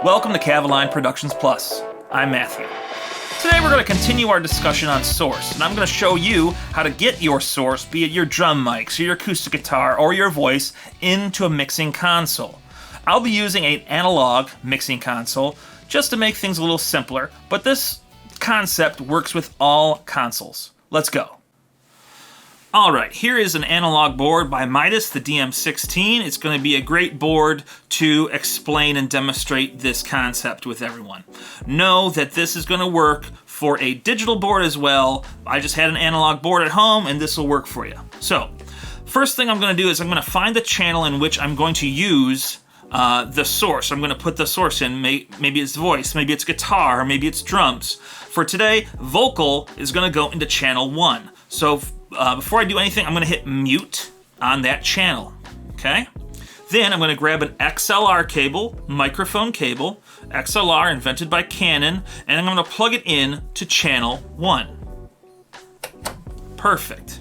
Welcome to Cavaline Productions Plus. I'm Matthew. Today we're going to continue our discussion on source, and I'm going to show you how to get your source, be it your drum mics, or your acoustic guitar, or your voice, into a mixing console. I'll be using an analog mixing console just to make things a little simpler, but this concept works with all consoles. Let's go. Alright, here is an analog board by Midas, the DM16. It's going to be a great board to explain and demonstrate this concept with everyone. Know that this is going to work for a digital board as well. I just had an analog board at home and this will work for you. So, first thing I'm going to do is I'm going to find the channel in which I'm going to use the source. I'm going to put the source in. Maybe it's voice, maybe it's guitar, maybe it's drums. For today, vocal is going to go into channel 1. So, before I do anything, I'm going to hit mute on that channel, okay? Then I'm going to grab an XLR cable, microphone cable, XLR invented by Canon, and I'm going to plug it in to channel 1. Perfect.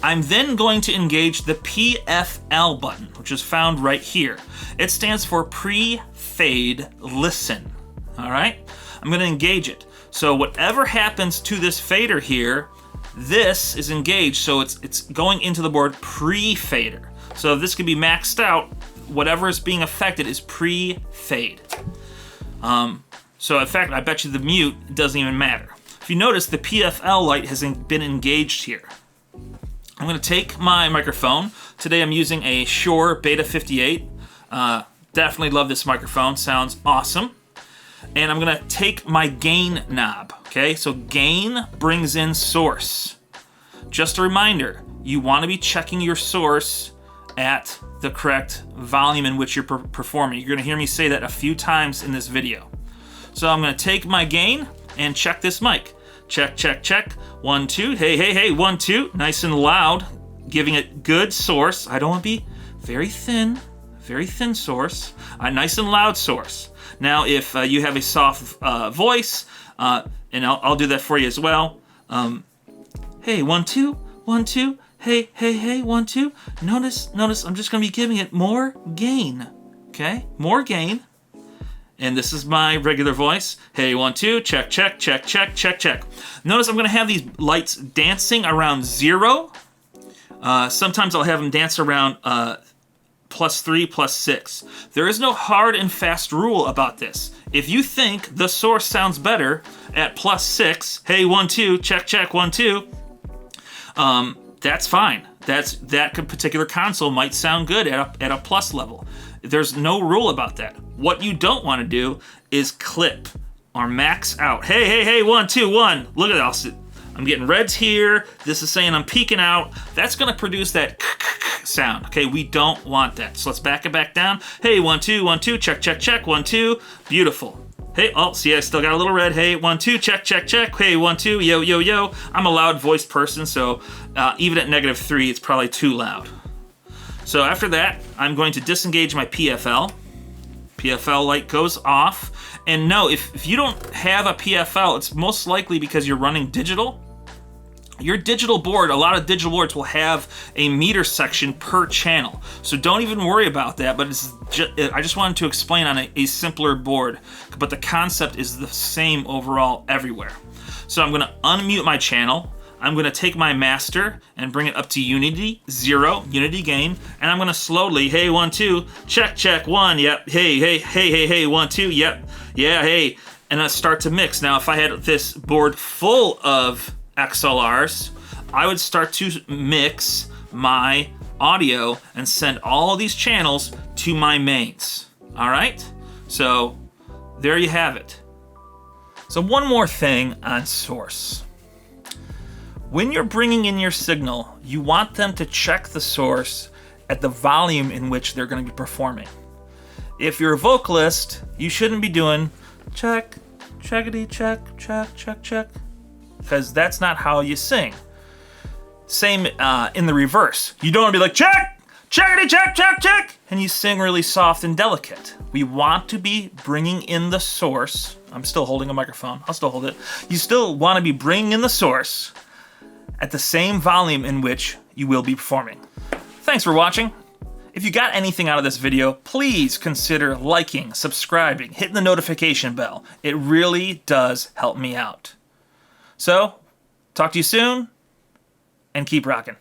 I'm then going to engage the PFL button, which is found right here. It stands for pre-fade listen, all right? I'm going to engage it. So whatever happens to this fader here, this is engaged, so it's going into the board pre-fader. So this can be maxed out. Whatever is being affected is pre-fade. So in fact, I bet you the mute doesn't even matter. If you notice, the PFL light has been engaged here. I'm going to take my microphone. Today I'm using a Shure Beta 58. Definitely love this microphone. Sounds awesome. And I'm going to take my gain knob. Okay, so gain brings in source. Just a reminder, you want to be checking your source at the correct volume in which you're performing. You're going to hear me say that a few times in this video. So I'm going to take my gain and check this mic. Check, check, check. 1, 2. Hey, hey, hey. 1, 2. Nice and loud. Giving it good source. I don't want to be very thin source. A nice and loud source. Now, if you have a soft voice, and I'll do that for you as well. Hey, 1, 2, 1, 2. Hey, hey, hey, 1, 2. Notice, I'm just going to be giving it more gain. Okay? More gain. And this is my regular voice. Hey, 1, 2, check, check, check, check, check, check. Notice I'm going to have these lights dancing around 0. Sometimes I'll have them dance around +3, +6. There is no hard and fast rule about this. If you think the source sounds better at +6, hey, 1, 2, check, check, 1, 2, that's fine. That particular console might sound good at a plus level. There's no rule about that. What you don't want to do is clip or max out. Hey, hey, hey, 1, 2, 1. Look at that. I'm getting reds here. This is saying I'm peaking out. That's going to produce that sound. Okay, we don't want that. So let's back it back down. Hey, 1, 2, 1, 2, check, check, check, 1, 2. Beautiful. Hey, oh, see, I still got a little red. Hey, 1, 2, check, check, check. Hey, 1, 2, yo, yo, yo. I'm a loud voice person, so even at -3, it's probably too loud. So after that, I'm going to disengage my PFL. PFL light goes off. And no, if you don't have a PFL, it's most likely because you're running digital. Your digital board, a lot of digital boards will have a meter section per channel. So don't even worry about that, but I just wanted to explain on a simpler board. But the concept is the same overall everywhere. So I'm going to unmute my channel. I'm going to take my master and bring it up to unity, 0, unity gain. And I'm going to slowly, hey, 1, 2, check, check, 1, yep, hey, hey, hey, hey, hey, 1, 2, yep, yeah, hey. And I start to mix. Now, if I had this board full of XLRs, I would start to mix my audio and send all of these channels to my mains. All right? So there you have it. So one more thing on source. When you're bringing in your signal, you want them to check the source at the volume in which they're going to be performing. If you're a vocalist, you shouldn't be doing check, checkity, check, check, check, check, because that's not how you sing. Same in the reverse. You don't want to be like, check, checkity, check, check, check, and you sing really soft and delicate. We want to be bringing in the source. I'm still holding a microphone. I'll still hold it. You still want to be bringing in the source at the same volume in which you will be performing. Thanks for watching. If you got anything out of this video, please consider liking, subscribing, hitting the notification bell. It really does help me out. So, talk to you soon, and keep rocking.